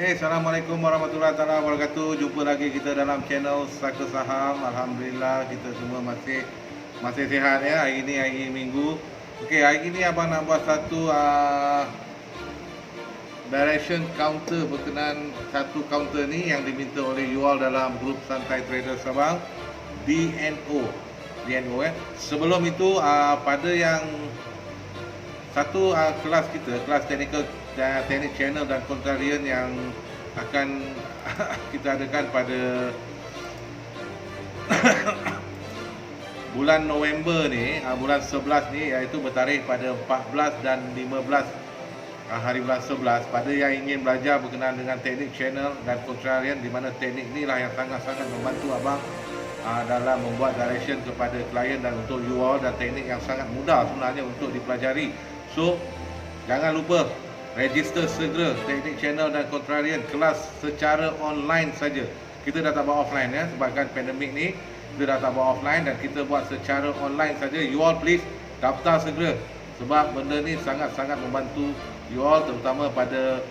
Assalamualaikum warahmatullahi wabarakatuh. Jumpa lagi kita dalam channel Saka Saham. Alhamdulillah kita semua masih sihat ya. Hari ini hari Minggu. Okey, hari ini abang nak buat satu direction counter berkenaan satu counter ni yang diminta oleh Yual dalam grup Santai Trader Sabang, DNO. Sebelum itu pada yang satu kelas kita, kelas teknik channel dan contrarian yang akan kita adakan pada bulan November ni, bulan 11 ni, iaitu bertarikh pada 14 dan 15 hari bulan 11. Pada yang ingin belajar berkenaan dengan teknik channel dan contrarian, di mana teknik ni lah yang sangat-sangat membantu abang dalam membuat direction kepada klien dan untuk you all, dan teknik yang sangat mudah sebenarnya untuk dipelajari. So jangan lupa register segera teknik channel dan contrarian kelas secara online saja. Kita dah tak buat offline ya, sebabkan pandemik ni kita dah tak buat offline dan kita buat secara online saja. You all please daftar segera, sebab benda ni sangat-sangat membantu you all, terutama pada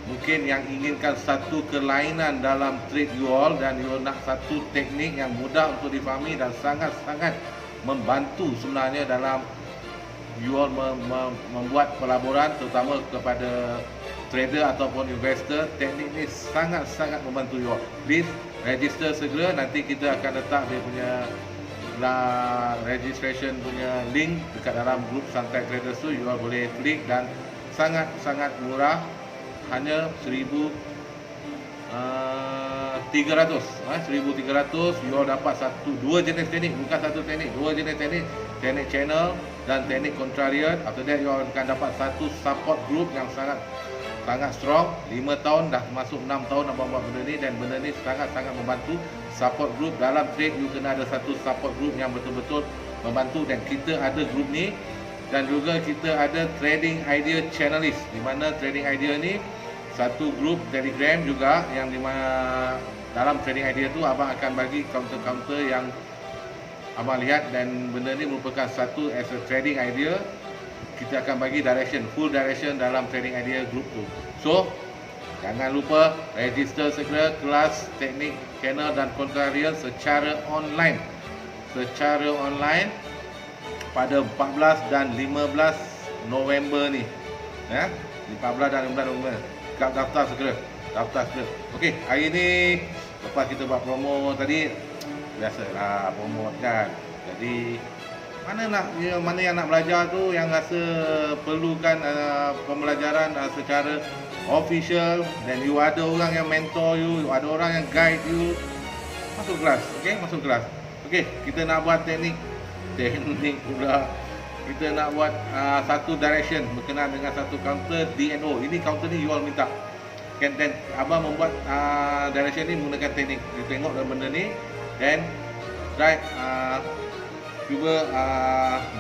mungkin yang inginkan satu kelainan dalam trade you all, dan you all nak satu teknik yang mudah untuk difahami dan sangat-sangat membantu sebenarnya dalam you all membuat pelaburan, terutama kepada trader ataupun investor. Teknik ni sangat-sangat membantu you all. Please register segera. Nanti kita akan letak dia punya registration punya link dekat dalam grup Santai Traders tu. You all boleh klik dan sangat-sangat murah, hanya 1,300. 1,300 you all dapat dua jenis teknik, bukan satu teknik, dua jenis teknik, teknik channel dan teknik contrarian. After that you all akan dapat satu support group yang sangat strong. 5 tahun dah masuk 6 tahun abang buat benda ni, dan benda ni sangat-sangat membantu. Support group dalam trade, you kena ada satu support group yang betul-betul membantu, dan kita ada group ni. Dan juga kita ada trading idea channelist, di mana trading idea ni satu grup Telegram juga, yang di mana dalam trading idea tu abang akan bagi counter-counter yang abang lihat, dan benda ni merupakan satu as a trading idea. Kita akan bagi direction, full direction dalam trading idea group tu. So jangan lupa register segera kelas teknik channel dan contrarian secara online. Pada 14 dan 15 November ni ya, 14 dan 15 November. Daftar segera. Okey, hari ni lepas kita buat promo tadi, biasalah promo kan. Jadi mana yang nak belajar tu, yang rasa perlukan pembelajaran secara official, dan you ada orang yang mentor you ada orang yang guide you, masuk kelas. Masuk kelas. Okey, kita nak buat teknik pula. Kita nak buat satu direction berkenaan dengan satu counter DNO. Ini counter ni you all minta. Dan abang membuat direction ni menggunakan teknik. Kita tengok dalam benda ni, dan try cuba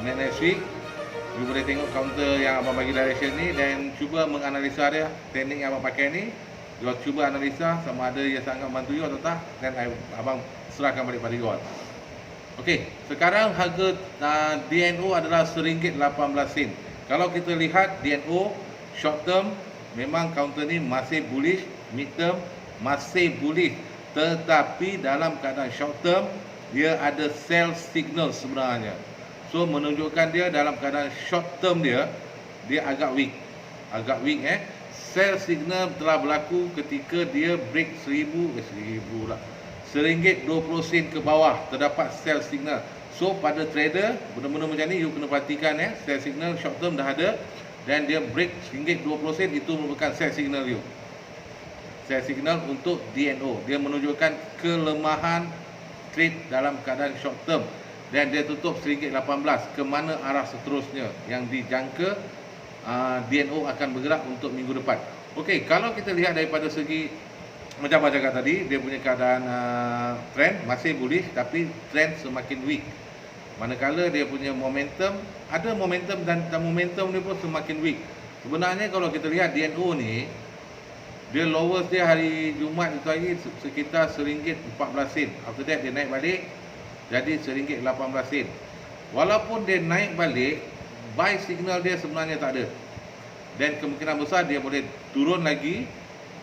next week you boleh tengok counter yang abang bagi direction ni, dan cuba menganalisa dia. Teknik yang abang pakai ni, you all cuba analisa sama ada ia sangat membantu you atau tak, dan abang serahkan balik pada you all. Okey, sekarang harga DNO adalah RM1.18. Kalau kita lihat DNO short term, memang counter ni masih bullish, mid term masih bullish, tetapi dalam keadaan short term dia ada sell signal sebenarnya. So menunjukkan dia dalam keadaan short term dia agak weak. Sell signal telah berlaku ketika dia break RM1.20 ke bawah, terdapat sell signal. So pada trader benda-benda macam ni you kena perhatikan ya. Sell signal short term dah ada, dan dia break RM1.20, itu merupakan sell signal you. Sell signal untuk DNO, dia menunjukkan kelemahan trade dalam keadaan short term, dan dia tutup RM1.18. ke mana arah seterusnya yang dijangka DNO akan bergerak untuk minggu depan. Okey, kalau kita lihat daripada segi macam abang cakap tadi, dia punya keadaan trend masih bullish, tapi trend semakin weak. Manakala dia punya momentum, ada momentum, dan momentum dia pun semakin weak. Sebenarnya kalau kita lihat DNO ni, dia lowest dia hari Jumaat itu hari sekitar RM1.14. After that dia naik balik jadi RM1.18. Walaupun dia naik balik, buy signal dia sebenarnya tak ada, dan kemungkinan besar dia boleh turun lagi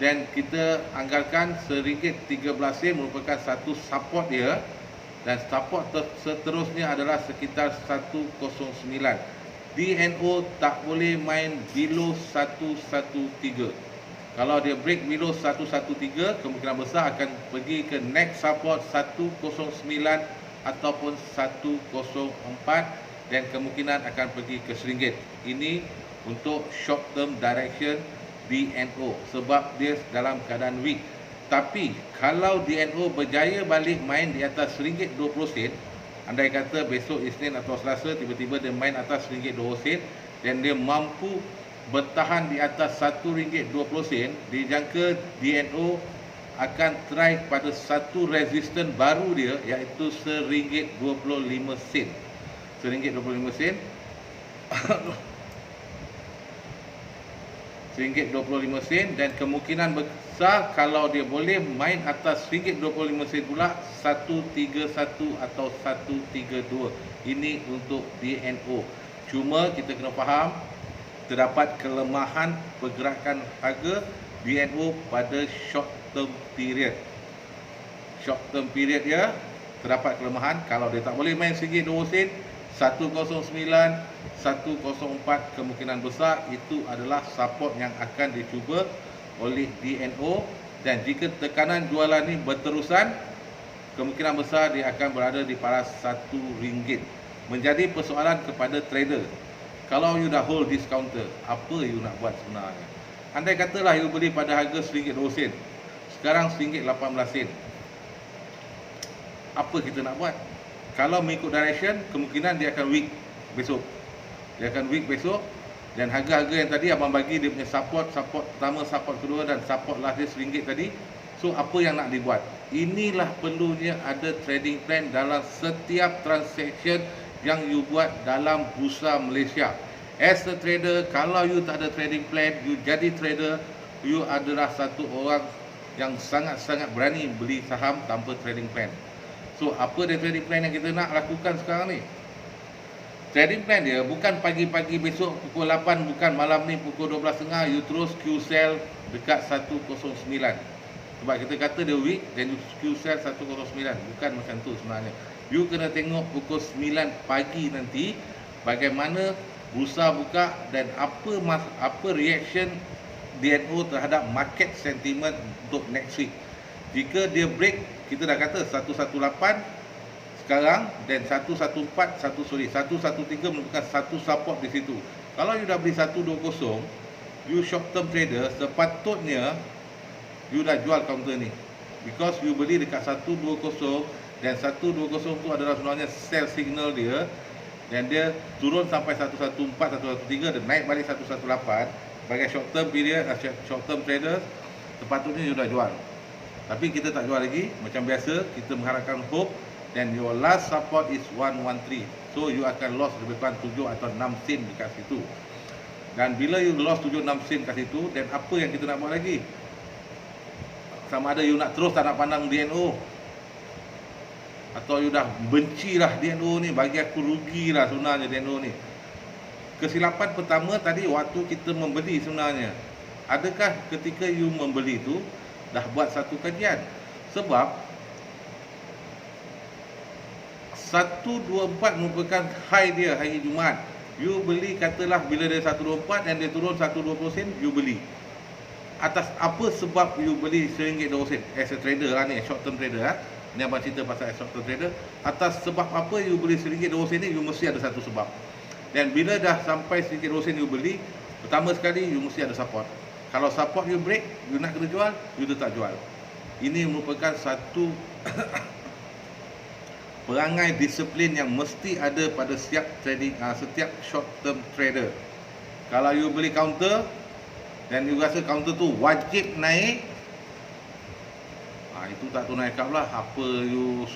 Dan kita anggarkan RM1.13 merupakan satu support dia, dan support seterusnya adalah sekitar 109. DNO tak boleh main below 113. Kalau dia break below 113, kemungkinan besar akan pergi ke next support 109 ataupun 104, dan kemungkinan akan pergi ke RM1. Ini untuk short term direction DNO sebab dia dalam keadaan weak. Tapi kalau DNO berjaya balik main di atas RM1.20, andai kata besok Isnin atau Selasa tiba-tiba dia main atas RM1.20 dan dia mampu bertahan di atas RM1.20, dijangka DNO akan try pada satu resistance baru dia, iaitu RM1.25. RM1.25 RM1.25, dan kemungkinan besar kalau dia boleh main atas RM1.25 pula 131 atau 132. Ini untuk DNO. Cuma kita kena faham terdapat kelemahan pergerakan harga DNO pada short term period. Short term period dia terdapat kelemahan. Kalau dia tak boleh main RM1.20, 109, 104, kemungkinan besar itu adalah support yang akan dicuba oleh DNO, dan jika tekanan jualan ni berterusan, kemungkinan besar dia akan berada di paras RM1. Menjadi persoalan kepada trader, kalau you dah hold this counter, apa you nak buat sebenarnya? Andai katalah you beli pada harga RM1.20, sekarang RM1.18, apa kita nak buat? Kalau mengikut direction, kemungkinan dia akan weak besok. Dan harga-harga yang tadi abang bagi dia punya support pertama, support kedua dan support last dia RM1 tadi. So apa yang nak dibuat? Inilah perlunya ada trading plan dalam setiap transaction yang you buat dalam bursa Malaysia. As a trader, kalau you tak ada trading plan, you jadi trader, you adalah satu orang yang sangat-sangat berani beli saham tanpa trading plan. So, apa dia trading plan yang kita nak lakukan sekarang ni? Trading plan dia bukan pagi-pagi besok pukul 8, bukan malam ni pukul 12.30, you terus Q sell dekat 109. Sebab kita kata dia weak, dan you Q sell 109. Bukan macam tu sebenarnya. You kena tengok pukul 9 pagi nanti, bagaimana bursa buka dan apa reaction DNO terhadap market sentiment untuk next week. Jika dia break, kita dah kata 118 sekarang, dan 113 merupakan satu support di situ. Kalau you dah beli 120, you short term trader, sepatutnya you dah jual counter ni, because you beli dekat 120, dan 120 tu adalah sebenarnya sell signal dia, dan dia turun sampai 114, 113, dan naik balik 118. Sebagai short term period, short term traders, sepatutnya you dah jual. Tapi kita tak jual lagi. Macam biasa, kita mengharapkan hope, dan your last support is 113. So you akan loss lebih kurang 7 atau 6 sen dekat situ. Dan bila you loss 7-6 sen kat situ, dan apa yang kita nak buat lagi? Sama ada you nak terus tak nak pandang DNO, atau you dah bencilah DNO ni, bagi aku rugilah sebenarnya DNO ni. Kesilapan pertama tadi waktu kita membeli sebenarnya. Adakah ketika you membeli tu dah buat satu kajian? Sebab 124 merupakan high dia hari Jumaat. You beli, katalah bila dia 124 dan dia turun 120 sen, you beli. Atas apa sebab you beli RM1.20 as a trader lah ni, short term trader lah. Ni abang cerita pasal short term trader. Atas sebab apa you beli RM1.20 ni, you mesti ada satu sebab. Dan bila dah sampai RM1.20 you beli, pertama sekali you mesti ada support. Kalau support you break, you nak kena jual, you tetap jual. Ini merupakan satu perangai disiplin yang mesti ada pada setiap trading, setiap short term trader. Kalau you beli counter dan you rasa counter tu wajib naik, itu tak tu naik lah. Apa you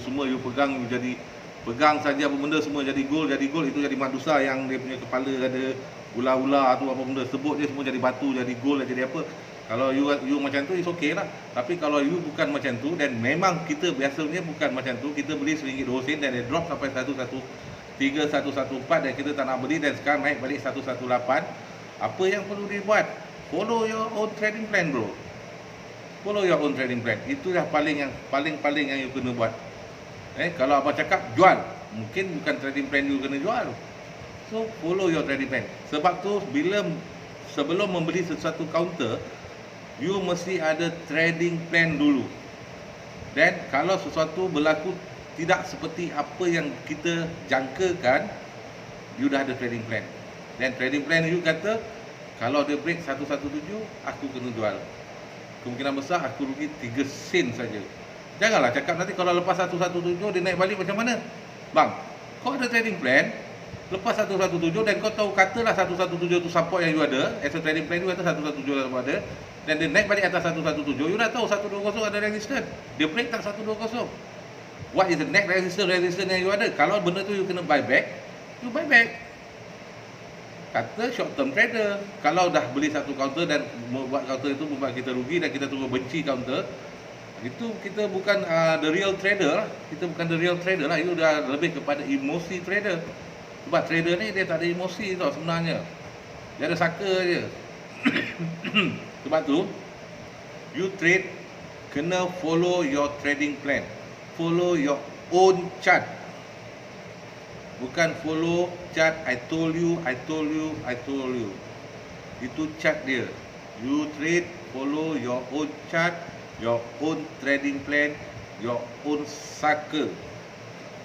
semua you pegang, you jadi pegang saja apa benda semua jadi gold, itu jadi madusa yang dia punya kepala ada ular-ular tu, apa benda sebut dia semua jadi batu, jadi gold, jadi apa. Kalau you macam tu, it's okay lah. Tapi kalau you bukan macam tu, dan memang kita biasanya bukan macam tu, kita beli RM1.20 dan dia drop sampai 113, 114, dan kita tak nak beli, dan sekarang naik balik 118, apa yang perlu dibuat? follow your own trading plan, bro. Follow your own trading plan. Itu dah paling yang you kena buat. Kalau abang cakap jual, mungkin bukan trading plan you kena jual. So follow your trading plan. Sebab tu sebelum membeli sesuatu counter, you mesti ada trading plan dulu. Dan kalau sesuatu berlaku tidak seperti apa yang kita jangkakan, you dah ada trading plan. Dan trading plan you kata, kalau dia break 117, aku kena jual. Kemungkinan besar aku rugi 3 sen saja. Janganlah cakap nanti kalau lepas 117 dia naik balik macam mana. Bang, kau ada trading plan, lepas 117 dan kau tahu katalah 117 tu support yang you ada, as a trading plan you kata 117 yang ada, dan dia naik balik atas 117, you dah tahu 120 ada resistance. Dia break tak 120. What is the next resistance yang you ada? Kalau benda tu you kena buy back, you buy back. Kata short term trader, kalau dah beli satu counter dan buat counter itu membuat kita rugi dan kita terus benci counter, itu kita bukan the real trader lah. Kita bukan the real trader lah. Itu dah lebih kepada emosi trader. Sebab trader ni dia tak ada emosi tau sebenarnya. Dia ada saka je. Sebab tu you trade kena follow your trading plan. Follow your own chart. Bukan follow chart I told you. Itu chart dia. You trade, follow your own chart, your own trading plan, your own saka.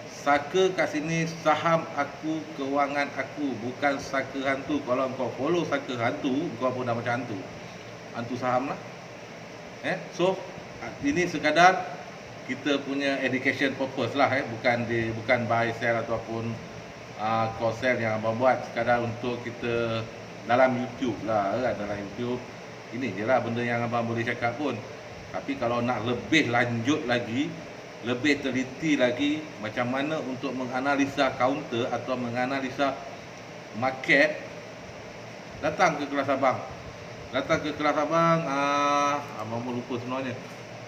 Saka kat sini saham aku, kewangan aku, bukan saka hantu. Kalau kau follow saka hantu, kau pun dah macam hantu. Hantu saham lah. So ini sekadar kita punya education purpose lah, bukan buy sell ataupun cross sell yang abang buat, sekadar untuk kita dalam YouTube lah, dalam YouTube ini je lah benda yang abang boleh cakap pun. Tapi kalau nak lebih lanjut lagi, lebih teliti lagi macam mana untuk menganalisa counter atau menganalisa market, datang ke kelas abang. Abang pun lupa sebenarnya.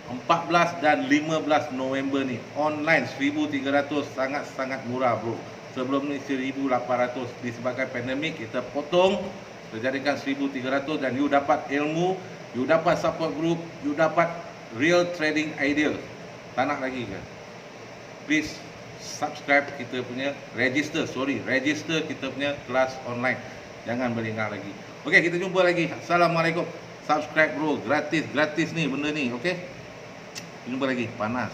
14 dan 15 November ni online 1,300, sangat-sangat murah bro. Sebelum ni 1,800, disebabkan pandemik kita potong, terjadikan 1,300 dan you dapat ilmu, you dapat support group, you dapat real trading idea. Tak nak lagi ke? Please subscribe kita punya, register kita punya kelas online. Jangan berlengah lagi. Okey, kita jumpa lagi. Assalamualaikum. Subscribe bro, gratis ni benda ni, okey? Jumpa lagi, panas.